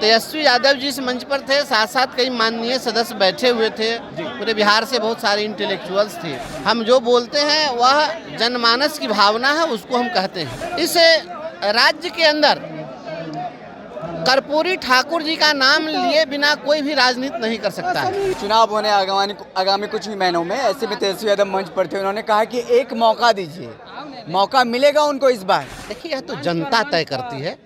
तेजस्वी यादव जी इस मंच पर थे, साथ साथ कई माननीय सदस्य बैठे हुए थे, पूरे बिहार से बहुत सारे इंटेलेक्चुअल्स थे। हम जो बोलते हैं वह जनमानस की भावना है, उसको हम कहते हैं। इस राज्य के अंदर कर्पूरी ठाकुर जी का नाम लिए बिना कोई भी राजनीति नहीं कर सकता है। चुनाव होने आगामी कुछ ही महीनों में, ऐसे में तेजस्वी यादव मंच पर थे। उन्होंने कहा कि एक मौका दीजिए, मौका मिलेगा उनको इस बार। देखिए, यह तो जनता तय करती है।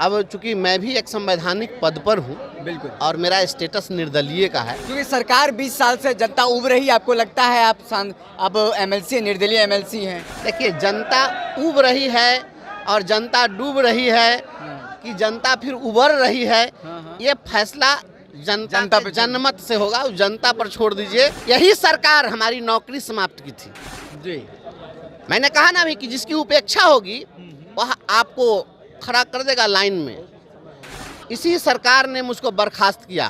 अब चूंकि मैं भी एक संवैधानिक पद पर हूँ, बिल्कुल, और मेरा स्टेटस निर्दलीय का है, क्योंकि सरकार 20 साल से जनता उब रही, आपको लगता है आप एमएलसी निर्दलीय एमएलसी हैं? देखिए, जनता उब रही है और जनता डूब रही है कि जनता फिर उबर रही है, ये फैसला जनता के जनमत से होगा। उस जनता पर छोड़ दीजिए। यही सरकार हमारी नौकरी समाप्त की थी जी। मैंने कहा ना भी कि जिसकी उपेक्षा होगी वह आपको खड़ा कर देगा लाइन में। इसी सरकार ने मुझको बर्खास्त किया,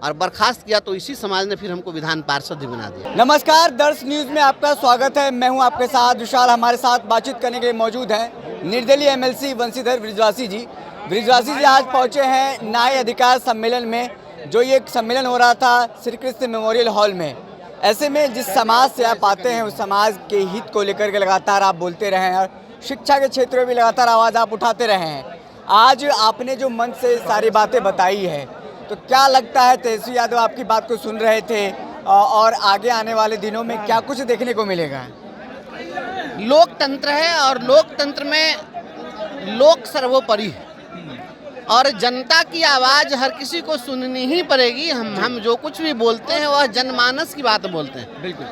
और बर्खास्त किया तो इसी समाज ने फिर हमको विधान पार्षद भी बना दिया। नमस्कार, दर्श न्यूज में आपका स्वागत है। मैं हूं आपके साथ विशाल। हमारे साथ बातचीत करने के लिए मौजूद हैं निर्दलीय एमएलसी वंशीधर बृजवासी जी। बृजवासी जी आज पहुंचे हैं न्याय अधिकार सम्मेलन में, जो ये सम्मेलन हो रहा था श्री कृष्ण मेमोरियल हॉल में। ऐसे में जिस समाज से आप आते हैं, उस समाज के हित को लेकर के लगातार आप बोलते रहे हैं, और शिक्षा के क्षेत्र में भी लगातार आवाज़ आप उठाते रहे हैं। आज आपने जो मन से सारी बातें बताई है, तो क्या लगता है तेजस्वी यादव आपकी बात को सुन रहे थे, और आगे आने वाले दिनों में क्या कुछ देखने को मिलेगा? लोकतंत्र है और लोकतंत्र में लोक सर्वोपरि है, और जनता की आवाज़ हर किसी को सुननी ही पड़ेगी। हम जो कुछ भी बोलते हैं वह जनमानस की बात बोलते हैं। बिल्कुल,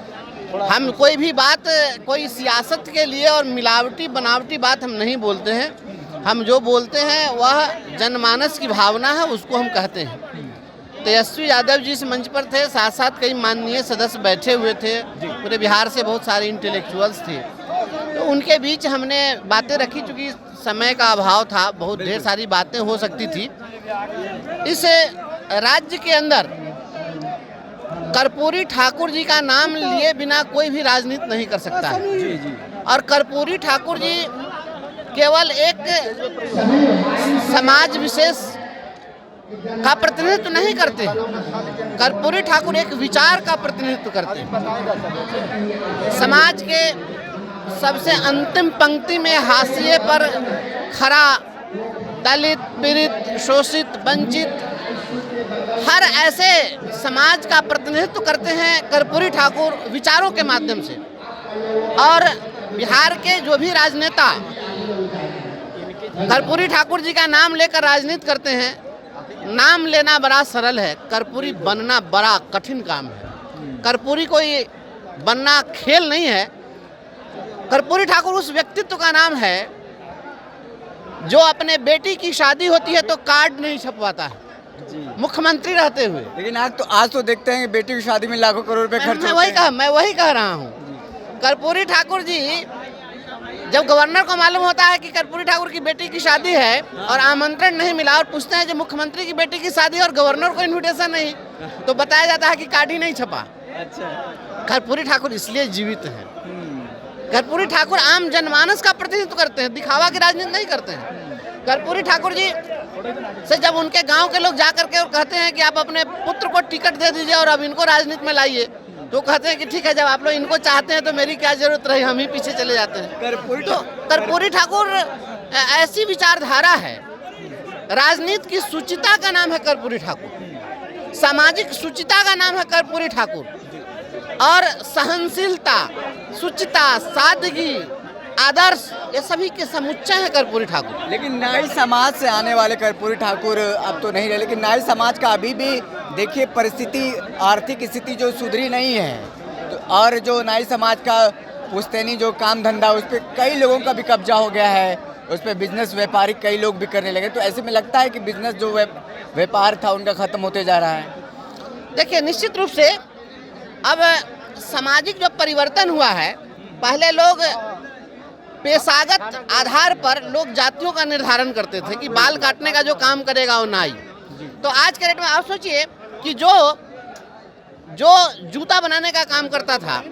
हम कोई भी बात कोई सियासत के लिए और मिलावटी बनावटी बात हम नहीं बोलते हैं। हम जो बोलते हैं वह जनमानस की भावना है, उसको हम कहते हैं। तेजस्वी यादव जी इस मंच पर थे, साथ साथ कई माननीय सदस्य बैठे हुए थे, पूरे बिहार से बहुत सारे इंटेलेक्चुअल्स थे। तो उनके बीच हमने बातें रखी, चूँकि समय का अभाव था, बहुत ढेर सारी बातें हो सकती थी। इस राज्य के अंदर कर्पूरी ठाकुर जी का नाम लिए बिना कोई भी राजनीति नहीं कर सकता है। जी जी। और कर्पूरी ठाकुर जी केवल एक समाज विशेष का प्रतिनिधित्व नहीं करते, कर्पूरी ठाकुर एक विचार का प्रतिनिधित्व करते हैं। समाज के सबसे अंतिम पंक्ति में हाशिए पर खड़ा दलित, पीड़ित, शोषित, वंचित, हर ऐसे समाज का प्रतिनिधित्व करते हैं कर्पूरी ठाकुर विचारों के माध्यम से। और बिहार के जो भी राजनेता कर्पूरी ठाकुर जी का नाम लेकर राजनीति करते हैं, नाम लेना बड़ा सरल है, कर्पूरी बनना बड़ा कठिन काम है। कर्पूरी कोई बनना खेल नहीं है। कर्पूरी ठाकुर उस व्यक्तित्व का नाम है जो अपने बेटी की शादी होती है तो कार्ड नहीं छपवाता है, मुख्यमंत्री रहते हुए। लेकिन आज तो देखते हैं कि बेटी की शादी में लाखों करोड़ रुपए खर्च होते हैं। मैं वही कह रहा हूँ। कर्पूरी ठाकुर जी, जब गवर्नर को मालूम होता है कि कर्पूरी ठाकुर की बेटी की शादी है और आमंत्रण नहीं मिला, और पूछते हैं जो मुख्यमंत्री की बेटी की शादी और गवर्नर को इन्विटेशन नहीं, तो बताया जाता है कि कार्ड ही नहीं छपा। अच्छा। कर्पूरी ठाकुर इसलिए जीवित हैं। कर्पूरी ठाकुर आम जनमानस का प्रतिनिधित्व करते हैं, दिखावा की राजनीति नहीं करते हैं। कर्पूरी ठाकुर जी से जब उनके गांव के लोग जा करके और कहते हैं कि आप अपने पुत्र को टिकट दे दीजिए और अब इनको राजनीति में लाइए, तो कहते हैं कि ठीक है, जब आप लोग इनको चाहते हैं तो मेरी क्या जरूरत रही, हम ही पीछे चले जाते हैं। तो कर्पूरी ठाकुर ऐसी विचारधारा है। राजनीति की सुचिता का नाम है कर्पूरी ठाकुर, सामाजिक सुचिता का नाम है कर्पूरी ठाकुर, और सहनशीलता, सुचिता, सादगी, आदर्श, ये सभी के समुच्चय है कर्पूरी ठाकुर। लेकिन नाई समाज से आने वाले कर्पूरी ठाकुर अब तो नहीं रहे, लेकिन नाई समाज का अभी भी देखिए परिस्थिति, आर्थिक स्थिति जो सुधरी नहीं है, तो और जो नाई समाज का पुश्तैनी जो काम धंधा, उस पर कई लोगों का भी कब्जा हो गया है, उस पर बिजनेस व्यापारी कई लोग भी करने लगे। तो ऐसे में लगता है कि बिजनेस जो व्यापार था उनका खत्म होते जा रहा है। देखिए, निश्चित रूप से अब सामाजिक जो परिवर्तन हुआ है, पहले लोग पेशागत आधार पर लोग जातियों का निर्धारण करते थे कि बाल काटने का जो काम करेगा वो नाई। तो आज के डेट में आप सोचिए कि जो जूता बनाने का काम करता था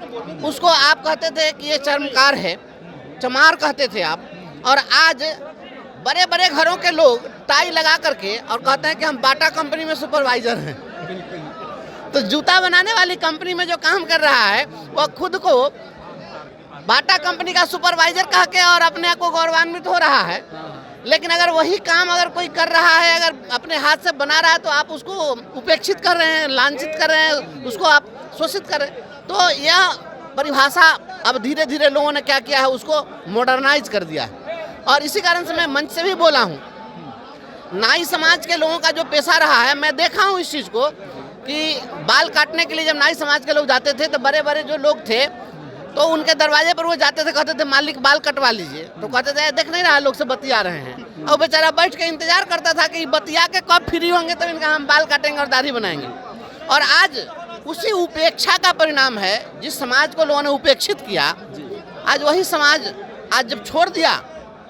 उसको आप कहते थे कि ये चर्मकार है, चमार कहते थे आप, और आज बड़े बड़े घरों के लोग टाई लगा करके और कहते हैं कि हम बाटा कंपनी में सुपरवाइजर हैं। तो जूता बनाने वाली कंपनी में जो काम कर रहा है वह खुद को बाटा कंपनी का सुपरवाइजर कह के और अपने आप को गौरवान्वित हो रहा है। लेकिन अगर वही काम अगर कोई कर रहा है, अगर अपने हाथ से बना रहा है, तो आप उसको उपेक्षित कर रहे हैं, लांछित कर रहे हैं, उसको आप शोषित कर रहे हैं। तो यह परिभाषा अब धीरे धीरे लोगों ने क्या किया है, उसको मॉडर्नाइज कर दिया है। और इसी कारण से मैं मंच से भी बोला हूँ, नाई समाज के लोगों का जो पेशा रहा है, मैं देखा हूँ इस चीज़ को कि बाल काटने के लिए जब नाई समाज के लोग जाते थे तो बड़े बड़े जो लोग थे तो उनके दरवाजे पर वो जाते थे, कहते थे मालिक बाल कटवा लीजिए। तो कहते थे देख नहीं रहा लोग से बतिया रहे हैं, और बेचारा बैठ के इंतजार करता था कि बतिया के कब फ्री होंगे तब इनका हम बाल काटेंगे और दाढ़ी बनाएंगे। और आज उसी उपेक्षा का परिणाम है, जिस समाज को लोगों ने उपेक्षित किया, आज वही समाज आज जब छोड़ दिया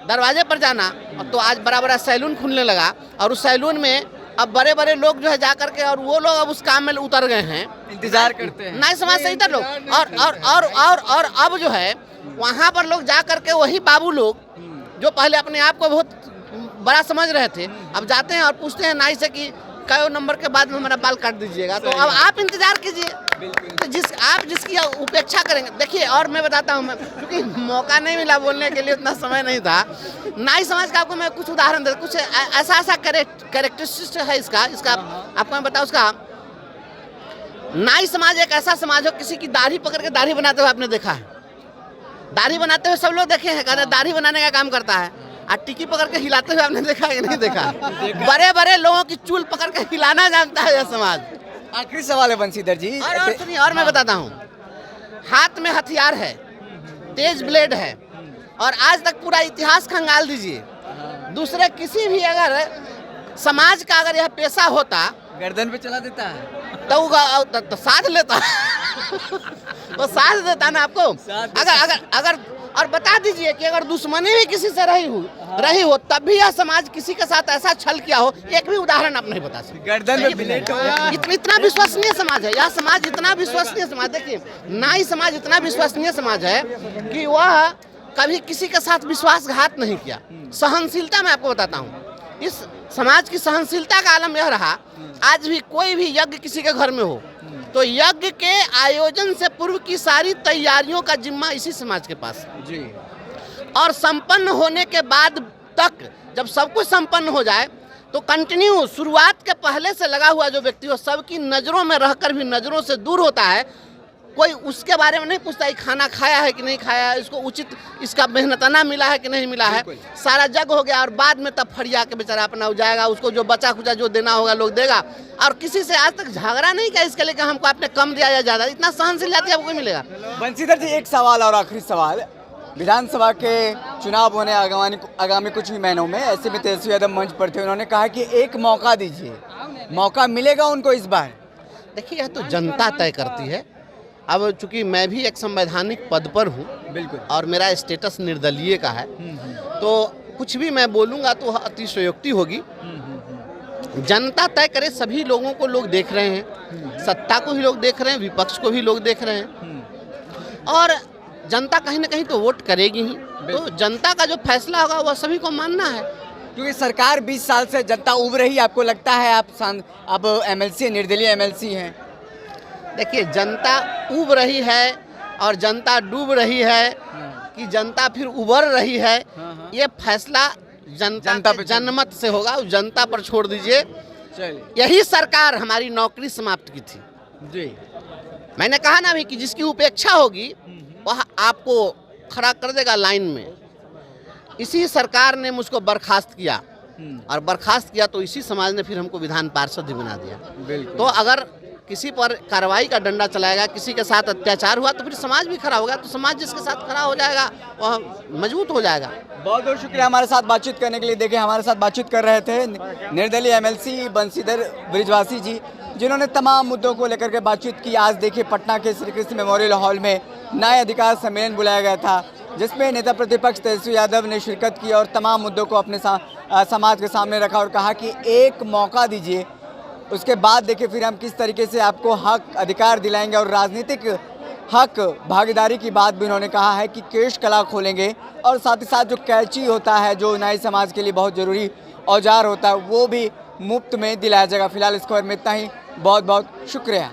दरवाजे पर जाना, तो आज बड़ा बड़ा सैलून खुलने लगा। और उस सैलून में अब बड़े बड़े लोग जो है जा करके, और वो लोग अब उस काम में उतर गए हैं, इंतजार करते हैं नाई समाज से इतर लोग। और अब जो है वहाँ पर लोग जा करके वही बाबू लोग जो पहले अपने आप को बहुत बड़ा समझ रहे थे, अब जाते हैं और पूछते हैं नाई से कि कई नंबर के बाद में हमारा बाल काट दीजिएगा। तो अब आप इंतजार कीजिए, तो जिसकी उपेक्षा करेंगे। देखिए, और मैं बताता हूँ, क्योंकि मौका नहीं मिला बोलने के लिए, उतना समय नहीं था। नाई समाज का आपको मैं कुछ उदाहरण दे, कुछ ऐसा कैरेक्टरिस्टिक है इसका आपको मैं बताऊँ। उसका नाई समाज एक ऐसा समाज हो, किसी की दाढ़ी पकड़ के दाढ़ी बनाते हुए आपने देखा है? दाढ़ी बनाते हुए सब लोग देखे हैं, कहते दाढ़ी बनाने का काम करता है। और टिकी पकड़ के हिलाते हुए आपने देखा है कि नहीं देखा? बड़े बड़े लोगों की चूल पकड़ के हिलाना जानता है यह समाज। आखिरी सवाल है बंसीधर जी, और सुनिए, और मैं बताता हूँ, हाथ में हथियार है, तेज ब्लेड है, और आज तक पूरा इतिहास खंगाल दीजिए, दूसरे किसी भी अगर समाज का अगर यह पेशा होता, गर्दन पे चला देता है तो साथ लेता वो साथ देता ना आपको। अगर और बता दीजिए कि अगर दुश्मनी भी किसी से रही हो तब भी यह समाज किसी के साथ ऐसा छल किया हो, एक भी उदाहरण आप नहीं बता सकते। गर्दन में ब्लेड इतना विश्वसनीय समाज है यह समाज, इतना विश्वसनीय समाज। देखिए, नाई समाज इतना विश्वसनीय समाज है कि वह कभी किसी के साथ विश्वासघात नहीं किया। सहनशीलता मैं आपको बताता हूँ, इस समाज की सहनशीलता का आलम यह रहा, आज भी कोई भी यज्ञ किसी के घर में हो तो यज्ञ के आयोजन से पूर्व की सारी तैयारियों का जिम्मा इसी समाज के पास जी। और संपन्न होने के बाद तक, जब सब कुछ संपन्न हो जाए तो कंटिन्यू शुरुआत के पहले से लगा हुआ जो व्यक्ति हो, सबकी नज़रों में रहकर भी नज़रों से दूर होता है। कोई उसके बारे में नहीं पूछता खाना खाया है कि नहीं खाया है, इसको उचित इसका मेहनताना मिला है कि नहीं मिला है, सारा जग हो गया। और बाद में तब फरिया के बेचारा अपना जाएगा, उसको जो बचा खुचा जो देना होगा लोग देगा। और किसी से आज तक झगड़ा नहीं किया इसके लिए कि हमको आपने कम दिया या ज़्यादा। इतना सहनशील जाति आपको मिलेगा। बंसीधर जी, एक सवाल और आखिरी सवाल, विधानसभा के चुनाव होने आगामी कुछ ही महीनों में, ऐसे में तेजस्वी यादव मंच पर थे, उन्होंने कहा कि एक मौका दीजिए, मौका मिलेगा उनको इस बार? देखिए, यह तो जनता तय करती है। अब चूंकि मैं भी एक संवैधानिक पद पर हूँ, बिल्कुल, और मेरा स्टेटस निर्दलीय का है, तो कुछ भी मैं बोलूँगा तो अतिशयोक्ति होगी। जनता तय करे, सभी लोगों को लोग देख रहे हैं, सत्ता को भी लोग देख रहे हैं, विपक्ष को भी लोग देख रहे हैं, और जनता कहीं ना कहीं तो वोट करेगी ही। तो जनता का जो फैसला होगा वह सभी को मानना है। क्योंकि सरकार 20 साल से जनता उब रही, आपको लगता है आप एमएलसी, निर्दलीय एमएलसी हैं? देखिए, जनता उब रही है और जनता डूब रही है कि जनता फिर उबर रही है, ये फैसला जनता पे जनमत से होगा, जनता पर छोड़ दीजिए। यही सरकार हमारी नौकरी समाप्त की थी जी। मैंने कहा ना अभी कि जिसकी उपेक्षा होगी वह आपको खड़ा कर देगा लाइन में। इसी सरकार ने मुझको बर्खास्त किया, और बर्खास्त किया तो इसी समाज ने फिर हमको विधान पार्षद ही बना दिया। तो अगर किसी पर कार्रवाई का डंडा चलाएगा, किसी के साथ अत्याचार हुआ तो फिर समाज भी खड़ा होगा, तो समाज जिसके साथ खड़ा हो जाएगा वह मजबूत हो जाएगा। बहुत बहुत शुक्रिया हमारे साथ बातचीत करने के लिए। देखिए, हमारे साथ बातचीत कर रहे थे निर्दलीय एमएलसी बंसीधर बृजवासी जी, जिन्होंने तमाम मुद्दों को लेकर के बातचीत की। आज देखिए, पटना के श्री कृष्ण मेमोरियल हॉल में न्याय अधिकार सम्मेलन बुलाया गया था, जिसमें नेता प्रतिपक्ष तेजस्वी यादव ने शिरकत की और तमाम मुद्दों को अपने समाज के सामने रखा और कहा कि एक मौका दीजिए, उसके बाद देखिए फिर हम किस तरीके से आपको हक अधिकार दिलाएंगे और राजनीतिक हक भागीदारी की बात भी उन्होंने कहा है कि केश कला खोलेंगे और साथ ही साथ जो कैंची होता है जो नाई समाज के लिए बहुत ज़रूरी औजार होता है वो भी मुफ्त में दिलाया जाएगा। फिलहाल इस खबर में इतना ही, बहुत बहुत शुक्रिया।